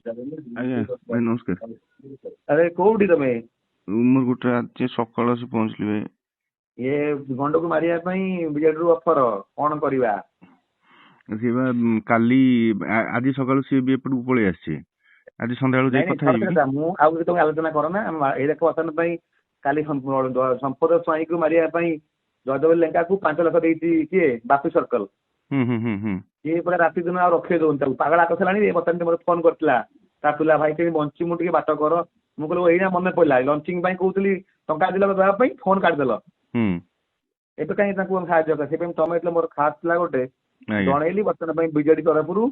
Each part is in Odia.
ଆଜ୍ଞା ଭାଇ ନମସ୍କାର। ଆରେ କୋଉଠି ତମେ? ମୁଁ ଗୋଟେ ଆଜି ସକାଳୁ ଆସି ପହଞ୍ଚିଲି ଭାଇ। ଇଏ ଗଣ୍ଡକୁ ମାରିବା ପାଇଁ ବିଜେଡିରୁ ଅଫର, କଣ କରିବା? ସିଏ ବା କାଲି ଆଜି ସକାଳୁ ସିଏ ବି ଏପଟକୁ ପଳେଇ ଆସିଛି। ଆଜି ସନ୍ଧ୍ୟାବେଳକୁ ଯାଇ ନାଇଁ କଥା ଛାଡ଼ ହେଇବି। କଥା, ମୁଁ ଆଉ କିଛି ତମେ ଆଲୋଚନା କର ନା। ଏଇ ଦେଖ ବର୍ତ୍ତମାନ ପାଇଁ କାଲି ସମ୍ପଦ ସ୍ୱାଇଁକୁ ମାରିବା ପାଇଁ ଜୟଦେବ ଲେଙ୍କାକୁ 5 ଲକ୍ଷ ଦେଇଛି କିଏ? ବାପି ସର୍କଲ। ସିଏ ପୁରା ରାତି ଦିନ ଆଉ ରଖେଇ ଦଉନି ତାକୁ, ପାଗଳା କରିଦେଲାଣି। ବର୍ତ୍ତମାନ ମୋତେ ଫୋନ କରିଥିଲା, ତା ପିଲା ଭାଇ କେମିତି ବଞ୍ଚି ମୁଁ ଟିକେ ବାଟ କର। ମୁଁ କହିଲି ଏଇନା ମନେ ପଡିଲା, ଲଞ୍ଚିଂ ପାଇଁ କହୁଥିଲି ଟଙ୍କା ଦେଲ ଦେବା ପାଇଁ, ଫୋନ କାଟିଦେଲ। ଏବେ କାହିଁ ତାଙ୍କୁ ସାହାଯ୍ୟ କର? ସେଥିପାଇଁ ତମେ ଏଥିରେ ମୋର ଖାସ ଥିଲା ଗୋଟେ ଜଣେଇଲି। ବର୍ତ୍ତମାନ ପାଇଁ ବିଜେଡି ତରଫରୁ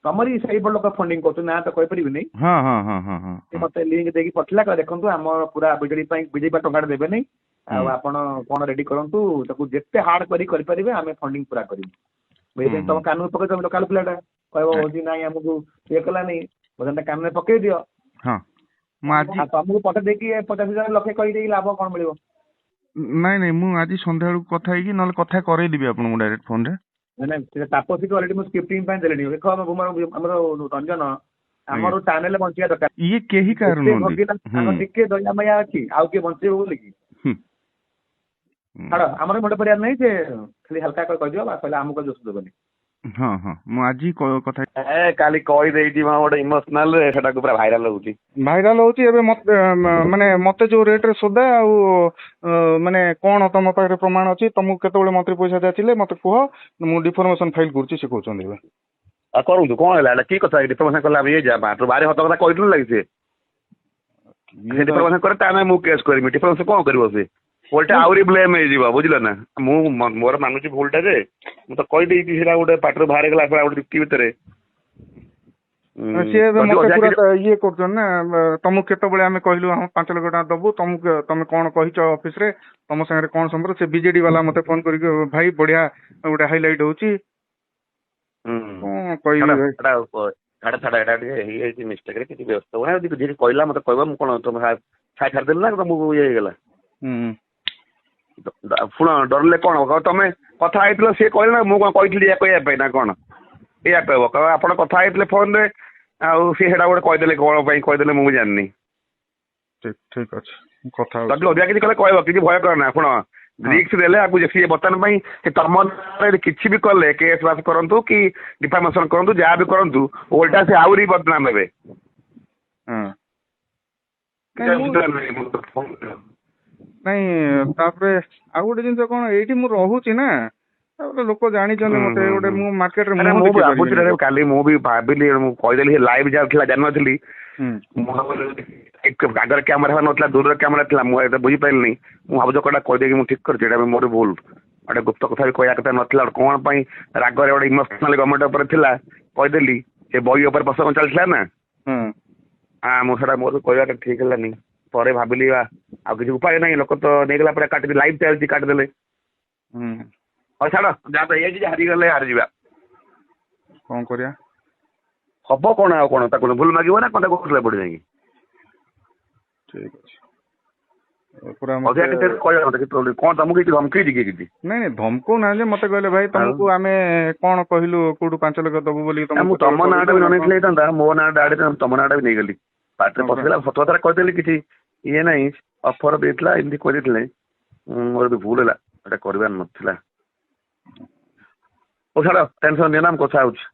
ତମରି ସେଇପଟ ଲୋକ ଫଣ୍ଡିଂ କରୁଛନ୍ତି, ନା ତ କହିପାରିବିନି। ମତେ ଲିଙ୍କ ଦେଇକି ପଠେଇଲା, ଦେଖନ୍ତୁ ଆମର ପୁରା ବିଜେଡି ପାଇଁ ବିଜେପି ଟଙ୍କା ଦେବେନି, ଆଉ ଆପଣ କଣ ରେଡି କରନ୍ତୁ, ତାକୁ ଯେତେ ହାର୍ଡ କରି କରିପାରିବେ, ଆମେ ଫଣ୍ଡିଂ ପୁରା କରିବୁ। ତମ କାନୁନ ପକେଇ, ତମେ ଲୋକାଲ ପିଲାଟା କହିବ ହଉଛି ନାଇଁ ଆମକୁ ଇଏ କଲାନି, ବର୍ତ୍ତମାନ କାନରେ ପକେଇ ଦିଅ। ତମକୁ ପଠେଇ ଦେଇକି 50,000 ଲକ୍ଷେ କହିଦେଇକି ଲାଭ କଣ ମିଳିବ? ନାଇଁ ମୁଁ ଆଜି ସନ୍ଧ୍ୟା ବେଳକୁ କଥା ହେଇକି ନହେଲେ କଥା କରେଇଦେବି ଆପଣଙ୍କୁ ଡାଇରେକ୍ଟ ଫୋନରେ। ନାଇଁ ତାପସୀକୁ ଅଲରେଡି ମୁଁ ସ୍କ୍ରିପ୍ଟିଂ ପାଇଁ ଦେଲିଣି। ଦେଖ ଆମର ରଞ୍ଜନ, ଆମର ଚ୍ୟାନେଲ ବଞ୍ଚିବା ଦରକାର। ଇଏ କେହି କାହାର ନୁହନ୍ତି। ଟିକେ ଦୟାମୟା ଅଛି, ଆଉ କିଏ ବଞ୍ଚେଇବ ବୋଲି କି? ଛାଡ, ଆମର ମୁଣ୍ଡ ପରିବାର ନାହିଁ, ସେ ଖାଲି ହାଲକା କହିଦିଅ, କହିଲେ ଆମକୁ ଦୋଷ ଦେବନି। ମୁଁ ଆଜି କଥା କାଲି କହିଦେଇଛି ଗୋଟେ ଇମୋସନାଲ, ସେଟାକୁ ପୁରା ଭାଇରାଲ ହଉଛି। ଏବେ ମାନେ ମତେ ଯୋଉ ରେଟରେ ସୋଦା, ଆଉ ମାନେ କଣ ତମ ପାଖରେ ପ୍ରମାଣ ଅଛି? ତମକୁ କେତେବେଳେ ମନ୍ତ୍ରୀ ପଇସା ଦିଆଥିଲେ ମତେ କୁହ, ମୁଁ ଡିଫର୍ମେସନ ଫାଇଲ କରୁଛି ସେ କହୁଛନ୍ତି। ଏବେ ଆଉ କରନ୍ତୁ, କଣ ହେଲା? କି କଥା ଡିଫର୍ମେସନ କଲେ? ଆମେ ବାହାରେ ସତ କଥା କହିଥିଲୁ ଲାଗି ସେ ଡିଫର୍ମେସନ କରେ, ତା ନାଇଁ ମୁଁ କେସ୍ କରିବି। ଡିଫର୍ମେସନ କଣ କରିବ ସେ? ଓଲଟା ଆହୁରି ବ୍ଲେମ ହେଇଯିବ, ବୁଝିଲ ନା? ମୁଁ ମୋର ମାନୁଛି ଭୁଲଟା, ଯେ ମୁଁ ତ କହିଦେଇଛି ସେଟା ଗୋଟେ ପାଟିରୁ ବାହାରି ଗଲା, ଗୋଟେ ଯୁକ୍ତି ଭିତରେ। ସିଏ ଏବେ ମତେ ପୁରା ଇଏ କରୁଛନ୍ତି ନା। ତମକୁ କେତେବେଳେ ଆମେ କହିଲୁ 5 ଲକ୍ଷ ଟଙ୍କା ଦବୁ, ତମେ କଣ କହିଛ ଅଫିସରେ, ତମ ସାଙ୍ଗରେ କଣ ସମ୍ପର୍କ? ସେ ବିଜେଡି ବାଲା ମତେ ଫୋନ କରିକି ଭାଇ ବଢିଆ ଗୋଟେ ହାଇଲାଇଟ ହଉଛି। କଣ କହିବି ଭାଇ? ଏଟା ଟିକେ ହେଇଯାଇଛି ମିଷ୍ଟେକରେ, କିଛି ବ୍ୟସ୍ତ ହୁଏ। ଯିଏ କହିଲା ମତେ କହିବ, ମୁଁ କଣ ତମ ଛାଡ଼ିଦେଲି ନା ତମକୁ ଇଏ ହେଇଗଲା? ଶୁଣ, ଡରିଲେ କଣ ହବ? ତମେ କଥା ହେଇଥିଲ, ସିଏ କହିଲେ ନା ମୁଁ କଣ କହିଥିଲି ଏଇଆ କହିବା ପାଇଁ, ନା କଣ ଏଇଆ କହିବ? ଆପଣ କଥା ହେଇଥିଲେ ଫୋନରେ, ଆଉ ସିଏ ସେଟା ଗୋଟେ କହିଦେଲେ, କଣ ପାଇଁ କହିଦେଲେ ମୁଁ ଜାଣିନି। ଠିକ ଅଛି, କଥା ଯଦି ଅଧିକା କିଛି କଲେ କହିବ, କିଛି ଭୟ କର ନା। ଶୁଣ, ରିକ୍ସ ଦେଲେ ଆକୁ ସିଏ ବର୍ତ୍ତମାନ ପାଇଁ ସେ ତମ କିଛି ବି କଲେ, କେସ୍ ବାସ କରନ୍ତୁ କି ଡିଫାମେସନ କରନ୍ତୁ, ଯାହା ବି କରନ୍ତୁ, ଓଲଟା ସେ ଆହୁରି ବଦନାମ ହେବେ। ନାଇଁ, ତାପରେ ଆଉ ଗୋଟେ ଜିନିଷ କଣ, ଏଇଠି ମୁଁ ରହୁଛି ନା, ତାପରେ ଲୋକ ଜାଣିଛନ୍ତି ମତେ, ଗୋଟେ ମୁଁ ମାର୍କେଟରେ କାଲି ମୁଁ ବି ଭାବିଲି, ମୁଁ କହିଦେଲି ଲାଇଭ ଯାଉଥିଲା, ଜାଣିନଥିଲି। ଆଗରେ କ୍ୟାମେରା ନଥିଲା, ଦୂରରେ କ୍ୟାମେରା ଥିଲା, ମୁଁ ଏଟା ବୁଝିପାରିଲିନି। ମୁଁ ଭାବୁଛି କଟା କହିଦେଇକି ମୁଁ ଠିକ କରିଛି, ଏଇଟା ମୋର ଭୁଲ। ଗୋଟେ ଗୁପ୍ତ କଥା ବି କହିବା କଥା ନଥିଲା, କଣ ପାଇଁ ରାଗରେ ଗୋଟେ ଇମୋସନାଲ ଗଭର୍ଣ୍ଣମେଣ୍ଟ ଉପରେ ଥିଲା, କହିଦେଲି। ସେ ବହି ଉପରେ ପ୍ରସଙ୍ଗ ଚାଲିଥିଲା ନା, ମୁଁ ସେଟା ମୋର କହିବାଟା ଠିକ ହେଲାନି। ପରେ ଭାବିଲି ଆଉ କିଛି ଉପାୟ ନାହିଁ, ଲୋକ ତ ନେଇଗଲା ପରେ କାଟିଦେଲେ, ଲାଇଭ ଚାଲିଛି, କାଟିଦେଲେ। ହଉ ଛାଡ, ଯାହା ତ ହେଇଯାଇଛି, ହାରିଗଲେ ହାରିଯିବା, କଣ କରିବା? ହବ କଣ ଆଉ? କଣ ତାକୁ ଭୁଲ ମାଗିବ ନା କଣ? ତାକୁ ପଡି ଯାଇକି ଠିକ ଅଛି। କଣ ତମକୁ କିଛି ଧମକେଇଛି କି କିଛି? ନାଇଁ ଧମକଉ ନାହାନ୍ତି, ମତେ କହିଲେ ଭାଇ ତମକୁ ଆମେ କଣ କହିଲୁ କୋଉଠୁ 5 ଲକ୍ଷ ଦବୁ ବୋଲି? ମୁଁ ତମ ନାଁଟା ବି ନ ନେଇଥିଲେ ହେଇଥାନ୍ତା, ମୋ ନାଁଟା ତମ ନାଁଟା ବି ନେଇଗଲି। ପାଟିରେ ପଶିଗଲା, ସତ କଥାରେ କହିଦେଲି, କିଛି ଇଏ ନାହିଁ। ଅଫର ଦେଇଥିଲା, ଏମିତି କହିଦେଇଥିଲେ, ମୋର ବି ଭୁଲ ହେଲା, ଏଟା କରିବାର ନଥିଲା। ଓ ଛାଡ, ଟେନସନ ନିଅ ନା, ମୁଁ କଥା ହଉଛି।